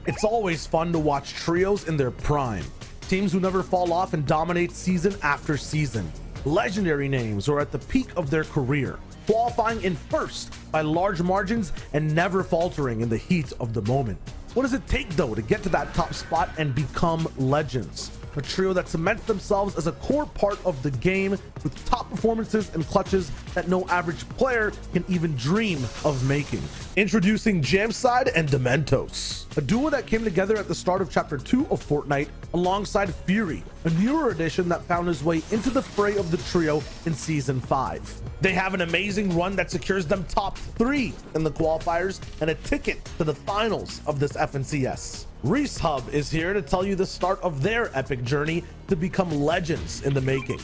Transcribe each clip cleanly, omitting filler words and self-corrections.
It's always fun to watch trios in their prime, teams who never fall off and dominate season after season, legendary names who are at the peak of their career, qualifying in first by large margins and never faltering in the heat of the moment. What does it take though to get to that top spot and become legends? A trio that cements themselves as a core part of the game with top performances and clutches that no average player can even dream of making. Introducing Jamside and Dementos, a duo that came together at the start of Chapter 2 of Fortnite alongside Fury, a newer addition that found his way into the fray of the trio in Season 5. They have an amazing run that secures them top 3 in the qualifiers and a ticket to the finals of this FNCS. Reese Hub is here to tell you the start of their epic journey to become legends in the making.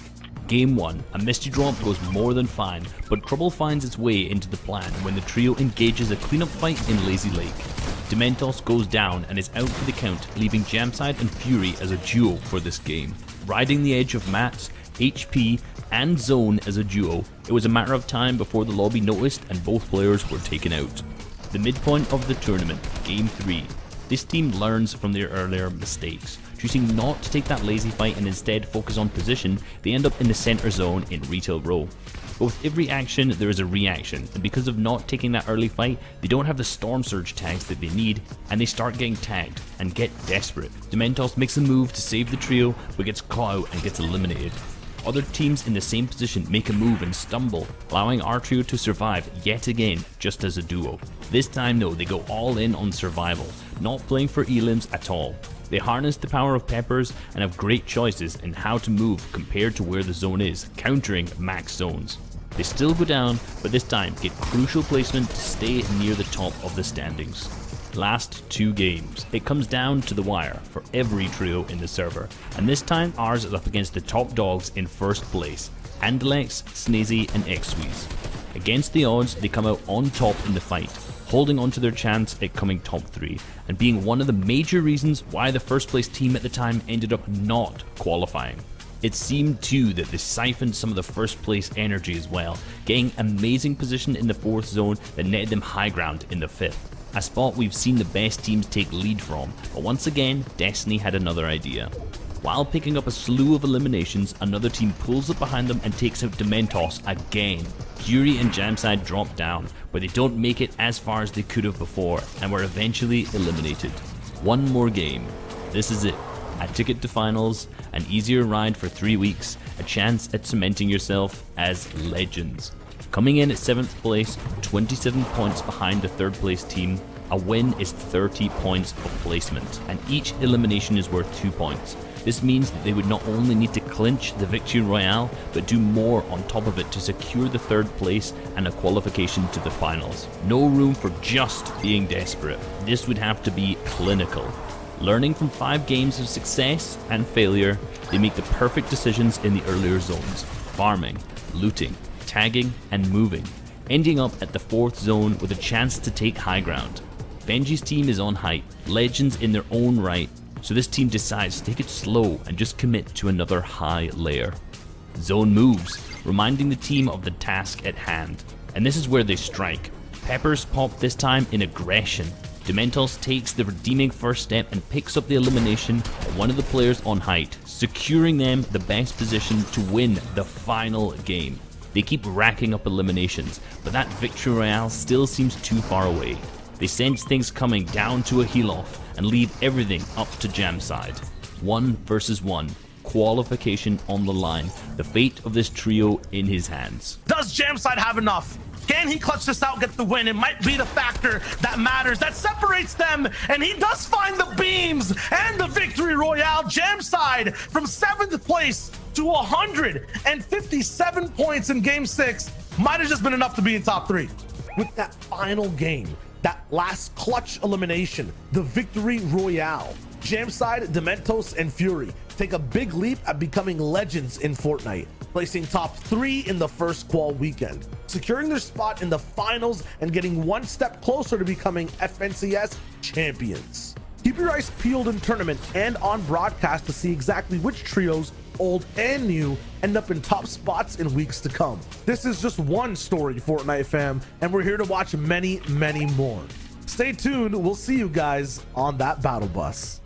Game 1, a misty drop goes more than fine, but trouble finds its way into the plan when the trio engages a cleanup fight in Lazy Lake. Dementos goes down and is out for the count, leaving Jamside and Fury as a duo for this game. Riding the edge of mats, HP, and Zone as a duo, it was a matter of time before the lobby noticed and both players were taken out. The midpoint of the tournament, Game 3. This team learns from their earlier mistakes. Choosing not to take that lazy fight and instead focus on position, they end up in the center zone in Retail Row. But with every action, there is a reaction, and because of not taking that early fight, they don't have the Storm Surge tags that they need, and they start getting tagged and get desperate. Dementos makes a move to save the trio, but gets caught out and gets eliminated. Other teams in the same position make a move and stumble, allowing our trio to survive yet again just as a duo. This time though, they go all in on survival, not playing for elims at all. They harness the power of peppers and have great choices in how to move compared to where the zone is, countering max zones. They still go down, but this time get crucial placement to stay near the top of the standings. Last 2 games, it comes down to the wire for every trio in the server, and this time ours is up against the top dogs in first place, Andalex, Snazy and Xweez. Against the odds, they come out on top in the fight, holding on to their chance at coming top 3, and being one of the major reasons why the first place team at the time ended up not qualifying. It seemed too that they siphoned some of the first place energy as well, getting amazing position in the 4th zone that netted them high ground in the 5th. A spot we've seen the best teams take lead from, but once again, Destiny had another idea. While picking up a slew of eliminations, another team pulls up behind them and takes out Dementos again. Fury and Jamside drop down, but they don't make it as far as they could have before, and were eventually eliminated. One more game. This is it. A ticket to finals, an easier ride for 3 weeks, a chance at cementing yourself as legends. Coming in at 7th place, 27 points behind the 3rd place team, a win is 30 points of placement, and each elimination is worth 2 points. This means that they would not only need to clinch the Victory Royale, but do more on top of it to secure the 3rd place and a qualification to the finals. No room for just being desperate. This would have to be clinical. Learning from 5 games of success and failure, they make the perfect decisions in the earlier zones, farming, looting, tagging and moving, ending up at the 4th zone with a chance to take high ground. Benji's team is on height, legends in their own right, so this team decides to take it slow and just commit to another high layer. Zone moves, reminding the team of the task at hand, and this is where they strike. Peppers pop this time in aggression. Dementos takes the redeeming first step and picks up the elimination of one of the players on height, securing them the best position to win the final game. They keep racking up eliminations, but that Victory Royale still seems too far away. They sense things coming down to a heel-off and leave everything up to Jamside. 1 versus 1, qualification on the line, the fate of this trio in his hands. Does Jamside have enough? Can he clutch this out, get the win? It might be the factor that matters, that separates them, and he does find the beams and the Victory Royale. Jamside from 7th place to 157 points in Game 6 might have just been enough to be in top 3. With that final game, that last clutch elimination, the Victory Royale, Jamside, Dementos, and Fury take a big leap at becoming legends in Fortnite, placing top 3 in the first qual weekend, securing their spot in the finals and getting one step closer to becoming FNCS champions. Keep your eyes peeled in tournament and on broadcast to see exactly which trios, old and new, end up in top spots in weeks to come. This is just one story, Fortnite fam, and we're here to watch many, many more. Stay tuned. We'll see you guys on that battle bus.